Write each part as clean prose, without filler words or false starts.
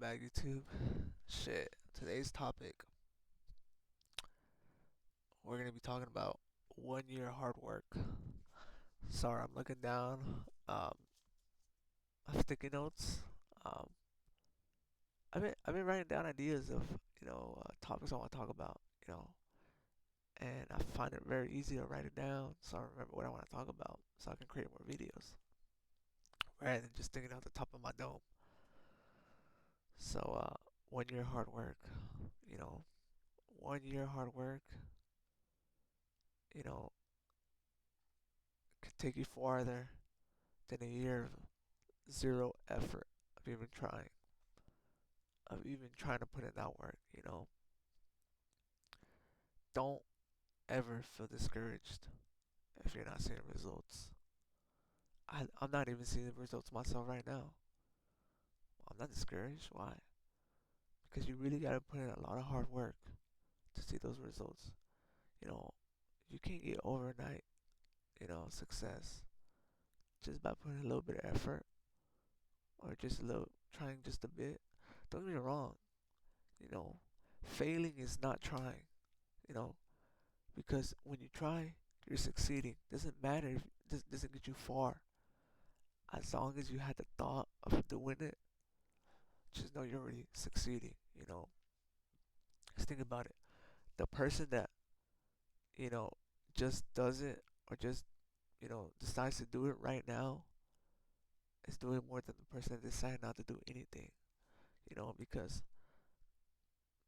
back, YouTube. Shit. Today's topic, we're gonna be talking about 1 year hard work. Sorry, I'm looking down. Sticky notes. Um, I've been writing down ideas of topics I want to talk about. And I find it very easy to write it down so I remember what I want to talk about, so I can create more videos rather than just thinking out the top of my dome. So 1 year hard work. You know, 1 year hard work. You know, could take you farther than a year of zero effort of even trying to put in that work. Don't ever feel discouraged if you're not seeing results. I'm not even seeing the results myself right now. I'm not discouraged. Why? Because you really gotta put in a lot of hard work to see those results. You know, you can't get overnight, success just by putting a little bit of effort or just a little trying just a bit. Don't get me wrong, you know, failing is not trying, you know, because when you try, you're succeeding. Doesn't matter if it doesn't get you far. As long as you had the thought of doing it, just know you're already succeeding. Just think about it. The person that you know just does it or just decides to do it right now is doing more than the person that decided not to do anything. Because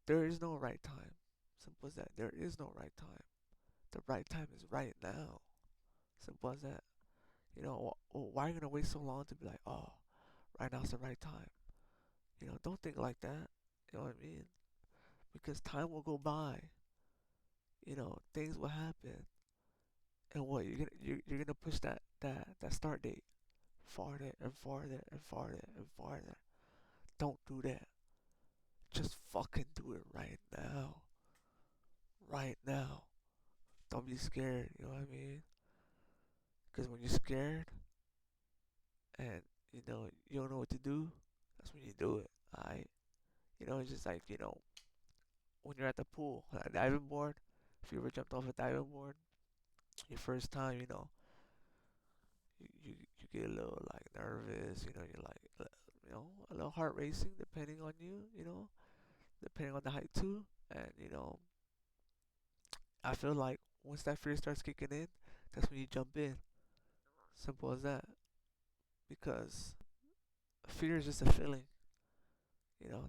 there is no right time. Simple as that. There is no right time. The right time is right now. Simple as that. Why are you gonna wait so long to be like, oh, right now's the right time? Don't think like that. You know what I mean? Because time will go by. Things will happen, and what you're gonna push that start date farther and farther and farther and farther. Don't do that. Just fucking do it right now. Right now. Don't be scared. You know what I mean? Because when you're scared and you don't know what to do, that's when you do it. Alright. It's just like when you're at the pool, on a diving board. If you ever jumped off a diving board, your first time, you get a little like nervous. You're like a little heart racing, depending on you. Depending on the height too. And I feel like once that fear starts kicking in, that's when you jump in. Simple as that. Because fear is just a feeling.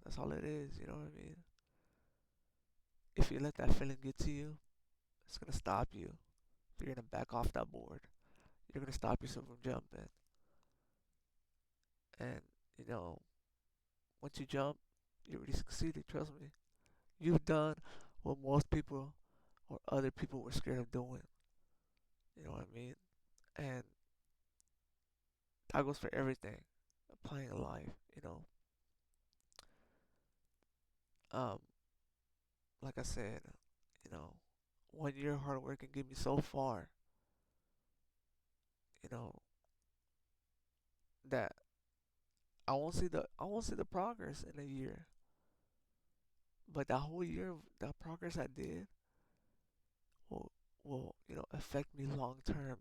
That's all it is. You know what I mean? If you let that feeling get to you, it's gonna stop you. You're gonna back off that board. You're gonna stop yourself from jumping. And you know, once you jump, you already succeeded. Trust me. You've done what most people or other people were scared of doing. You know what I mean? And that goes for everything. Applying in life. Um, like I said, you know, 1 year hard work can get me so far. You know that I won't see the progress in a year, but that whole year, the progress I did will affect me long term.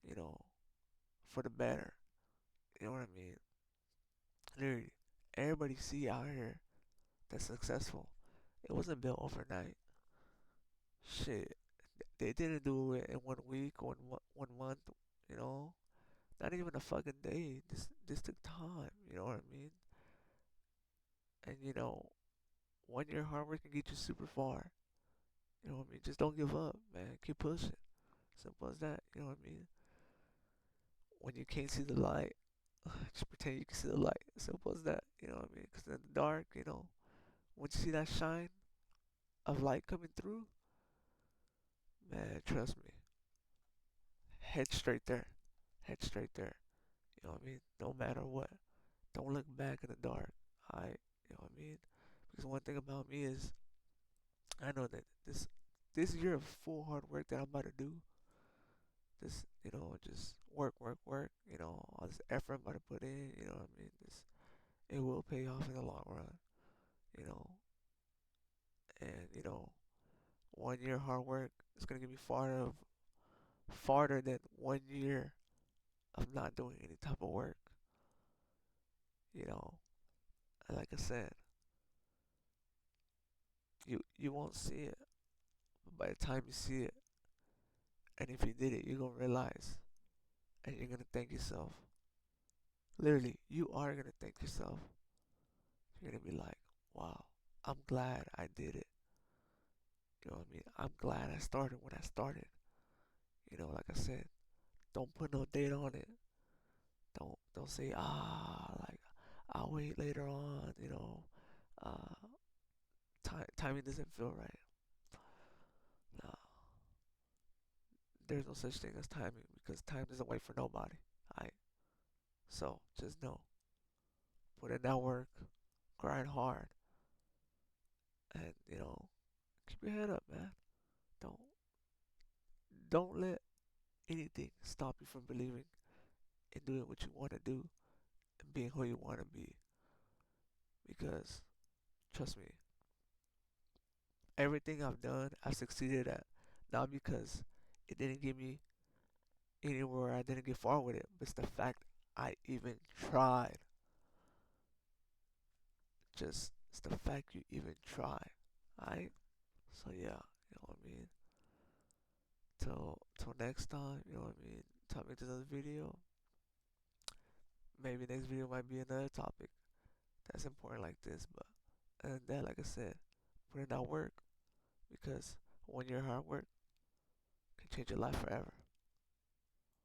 You know, for the better. You know what I mean? Literally, everybody see out here that's successful. It wasn't built overnight. Shit, they didn't do it in 1 week or in 1 month. You know, not even a fucking day. This took time. You know what I mean? And 1 year hard work can get you super far. You know what I mean? Just don't give up, man. Keep pushing. Simple as that. You know what I mean? When you can't see the light, just pretend you can see the light. Simple as that. You know what I mean? Because in the dark, once you see that shine of light coming through, man, trust me, head straight there. Head straight there. You know what I mean? No matter what. Don't look back in the dark. Alright? You know what I mean? Because one thing about me is I know that this year of full hard work that I'm about to do, just work, all this effort I'm about to put in, you know what I mean? it will pay off in the long run, you know. And you know, 1 year hard work is gonna get me farther than 1 year of not doing any type of work. You know, and like I said, you won't see it, but by the time you see it, and if you did it, you're gonna realize, and you're gonna thank yourself. Literally, you are gonna thank yourself. You're gonna be like, wow, I'm glad I did it. You know what I mean? I'm glad I started when I started. You know, like I said, don't put no date on it. Don't say like I'll wait later on. You know, uh, timing doesn't feel right. No, there's no such thing as timing because time doesn't wait for nobody. I so just know, put in that work, grind hard, and you know, keep your head up, man. Don't don't let anything stop you from believing in doing what you want to do and being who you want to be. Because trust me, everything I've done, I've succeeded at. Not because it didn't get me anywhere, I didn't get far with it, but it's the fact I even tried. Just it's the fact you even tried. Alright? So yeah, you know what I mean? Till next time, you know what I mean? Topic to another video. Maybe next video might be another topic that's important like this, but and that like I said, put in that work because 1 year hard work can change your life forever.